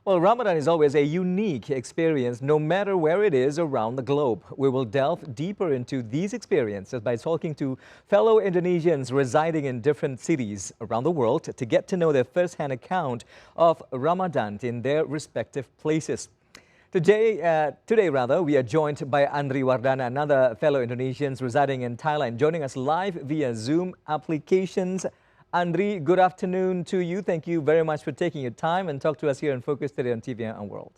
Well, Ramadan is always a unique experience, no matter where it is around the globe. We will delve deeper into these experiences by talking to fellow Indonesians residing in different cities around the world to get to know their first-hand account of Ramadan in their respective places. Today, we are joined by Andri Wardana, another fellow Indonesians residing in Thailand, joining us live via Zoom applications. Andri, good afternoon to you. Thank you very much for taking your time and talk to us here in Focus today on TV and World.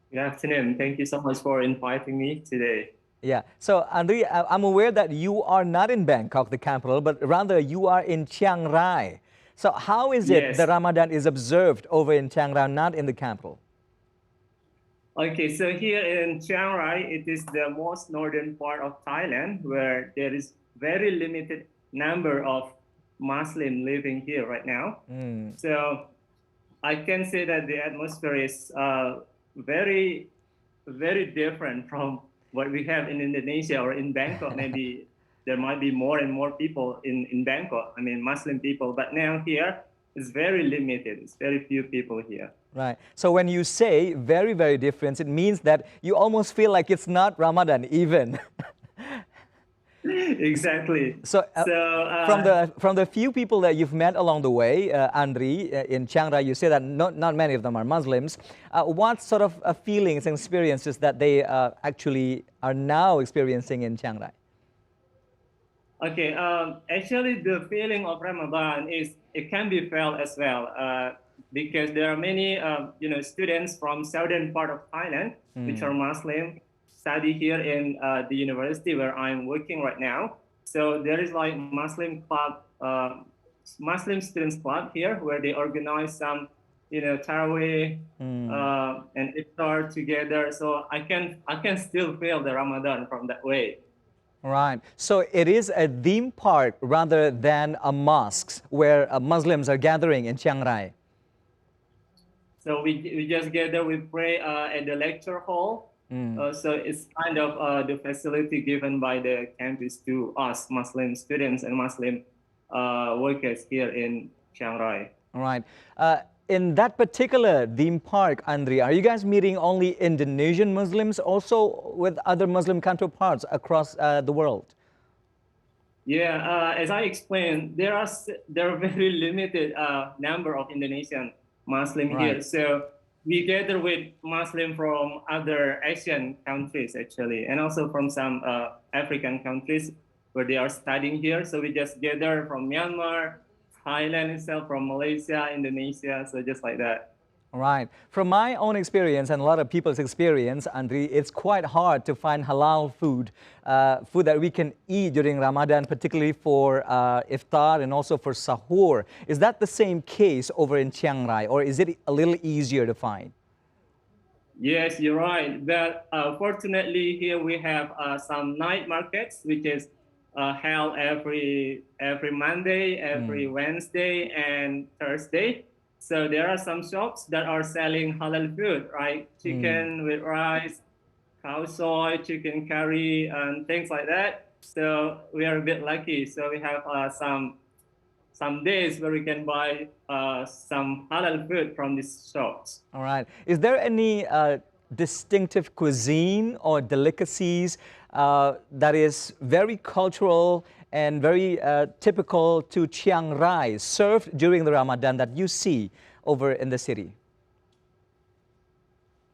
Good afternoon. Thank you so much for inviting me today. Yeah. So, Andri, I'm aware that you are not in Bangkok, the capital, but rather you are in Chiang Rai. So, how is it Yes. the Ramadan is observed over in Chiang Rai, not in the capital? Okay, so here in Chiang Rai, it is the most northern part of Thailand where there is very limited number of Muslim living here right now. So I can say that the atmosphere is very, very different from what we have in Indonesia or in Bangkok. Maybe there might be more and more people in Bangkok, I mean, Muslim people, but now here it's very limited. It's very few people here. Right. So when you say very, very different, it means that you almost feel like it's not Ramadan even. Exactly. So, from the few people that you've met along the way, Andri, in Chiang Rai, you say that not many of them are Muslims. What sort of feelings and experiences that they actually are now experiencing in Chiang Rai? Okay, actually the feeling of Ramadan it can be felt as well because there are many students from southern part of Thailand which are Muslim study here in the university where I'm working right now. So there is like Muslim club, Muslim students club here where they organize some Tarawih and iftar together. So I can still feel the Ramadan from that way. Right. So it is a theme park rather than a mosque where Muslims are gathering in Chiang Rai. So we just gather, we pray at the lecture hall. So it's kind of the facility given by the campus to us Muslim students and Muslim workers here in Chiang Rai. All right. In that particular theme park, Andri, are you guys meeting only Indonesian Muslims, also with other Muslim counterparts across the world? Yeah, as I explained, there are very limited number of Indonesian Muslim here. So we gather with Muslim from other Asian countries actually, and also from some African countries where they are studying here. So we just gather from Myanmar, Thailand itself, from Malaysia, Indonesia, so just like that. Right. From my own experience and a lot of people's experience, Andri, it's quite hard to find halal food, food that we can eat during Ramadan, particularly for iftar and also for sahur. Is that the same case over in Chiang Rai, or is it a little easier to find? Yes, you're right. But fortunately, here we have some night markets, which is held every Monday, every Wednesday, and Thursday. So there are some shops that are selling halal food, right? Chicken with rice, cow soy, chicken curry, and things like that. So we are a bit lucky. So we have some days where we can buy some halal food from these shops. All right. Is there any distinctive cuisine or delicacies that is very cultural and very typical to Chiang Rai served during the Ramadan that you see over in the city?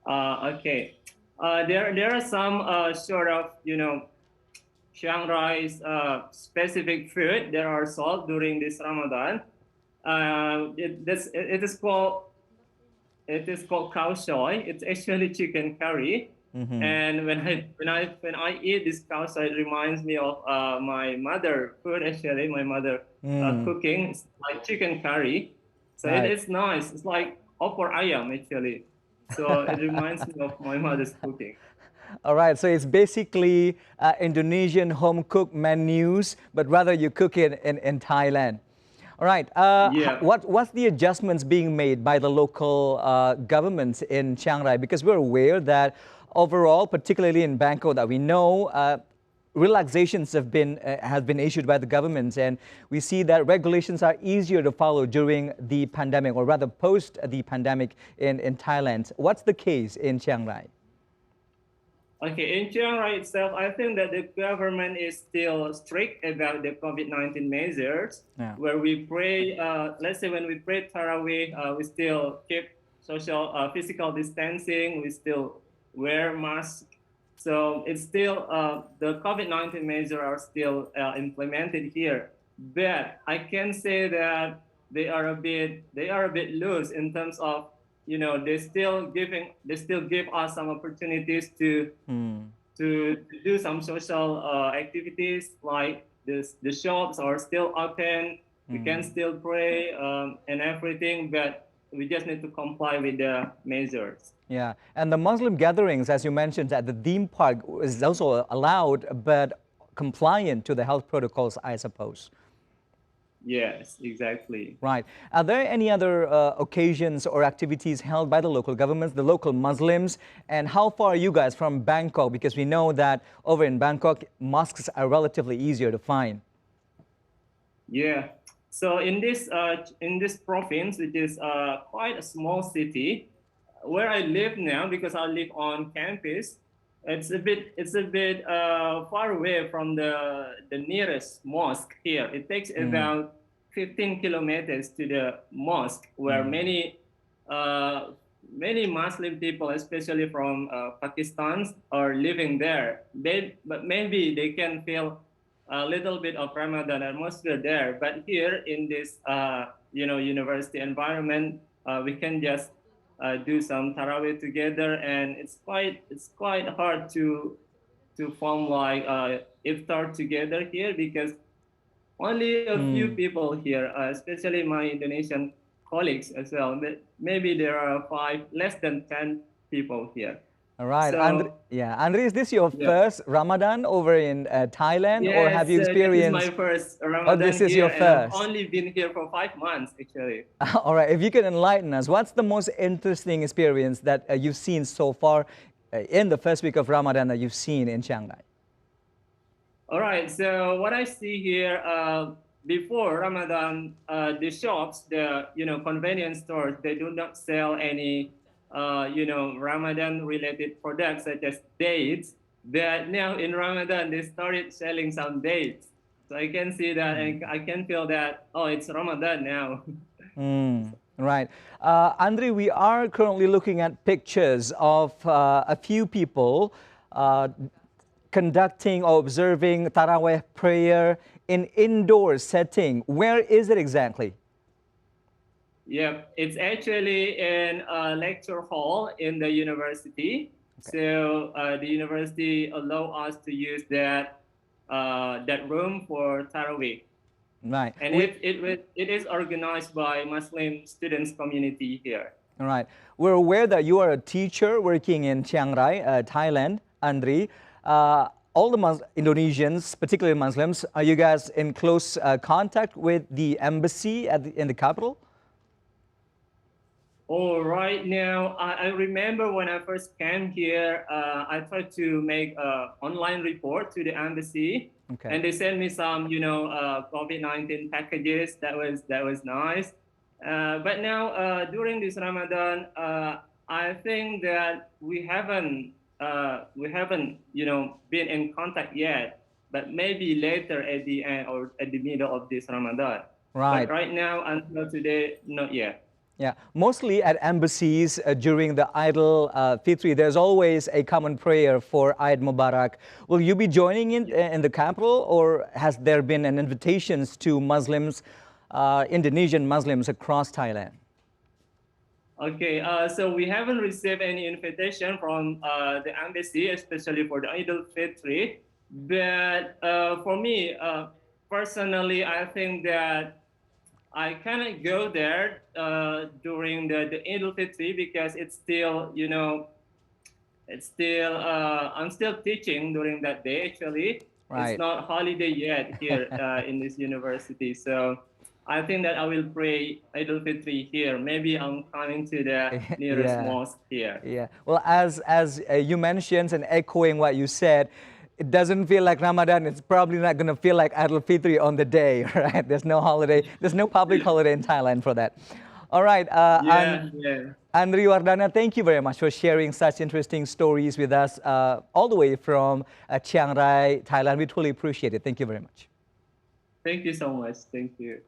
Okay. There are some sort of, Chiang Rai's specific food that are sold during this Ramadan. It is called cow soy. It's actually chicken curry. And when I eat this cow soy, it reminds me of my mother food. Actually, my mother cooking. It's like chicken curry. So it is nice. It's like opor ayam actually. So it reminds me of my mother's cooking. All right, so it's basically Indonesian home-cooked menus, but rather you cook it in Thailand. All right, what's the adjustments being made by the local governments in Chiang Rai? Because we're aware that overall, particularly in Bangkok that we know, relaxations have been issued by the government, and we see that regulations are easier to follow during the pandemic, or rather post the pandemic in Thailand. What's the case in Chiang Rai? Okay, in Chiang Rai itself, I think that the government is still strict about the COVID-19 measures, Yeah. where we pray, let's say when we pray Tarawih, we still keep physical distancing, we still wear masks. So it's still, the COVID-19 measures are still implemented here. But I can say that they are a bit loose in terms of, they still give us some opportunities to do some social activities, like the shops are still open, we can still pray and everything, but we just need to comply with the measures. Yeah, and the Muslim gatherings, as you mentioned, at the theme park is also allowed, but compliant to the health protocols, I suppose. Yes, exactly. Right. Are there any other occasions or activities held by the local governments, the local Muslims? And how far are you guys from Bangkok? Because we know that over in Bangkok, mosques are relatively easier to find. Yeah. So in this province, which is quite a small city, where I live now, because I live on campus, it's a bit far away from the nearest mosque here. It takes about 15 kilometers to the mosque, where many Muslim people, especially from Pakistan, are living there. But maybe they can feel a little bit of Ramadan atmosphere there. But here in this university environment, we can just do some tarawih together, and it's quite hard to form like iftar together here, because only a few people here, especially my Indonesian colleagues as well. But maybe there are less than 10 people here. All right. So, Yeah. Andre, is this your yeah. first Ramadan over in Thailand, or have Yes, you this is my experienced? first Oh, Ramadan this is here, your and I've first. only been here for 5 months, actually. All right. If you could enlighten us, what's the most interesting experience that you've seen so far in the first week of Ramadan that you've seen in Chiang Rai? All right, so what I see here, before Ramadan, the shops, the convenience stores, they do not sell any Ramadan related products such as dates. But now in Ramadan, they started selling some dates. So I can see that, and I can feel that, oh, it's Ramadan now. Right. Andre, we are currently looking at pictures of a few people conducting or observing Taraweh prayer in indoor setting. Where is it exactly? Yep, it's actually in a lecture hall in the university. Okay. So the university allow us to use that room for Tarawih. Right. And it is organized by Muslim students community here. All right. We're aware that you are a teacher working in Chiang Rai, Thailand, Andri. All the Indonesians, particularly Muslims, are you guys in close contact with the embassy in the capital? Oh, right now, I remember when I first came here, I tried to make an online report to the embassy. Okay. And they sent me some, COVID-19 packages. That was nice. But now, during this Ramadan, I think that we haven't, been in contact yet. But maybe later at the end or at the middle of this Ramadan. Right. But right now, until today, not yet. Yeah, mostly at embassies during the Eid al-Fitr, there's always a common prayer for Eid Mubarak. Will you be joining in the capital, or has there been an invitation to Muslims, Indonesian Muslims across Thailand? Okay, so we haven't received any invitation from the embassy, especially for the Eid al-Fitr. But for me, personally, I think that I cannot go there during the Eid al-Fitr, because it's still, I'm still teaching during that day, actually. Right. It's not holiday yet here in this university. So I think that I will pray Eid al-Fitr here. Maybe I'm coming to the nearest mosque here. Yeah. Well, as you mentioned and echoing what you said, it doesn't feel like Ramadan. It's probably not going to feel like Idul Fitri on the day, right? There's no holiday. There's no public holiday in Thailand for that. All right. Yeah, yeah. Andri Wardana, thank you very much for sharing such interesting stories with us all the way from Chiang Rai, Thailand. We truly appreciate it. Thank you very much. Thank you so much. Thank you.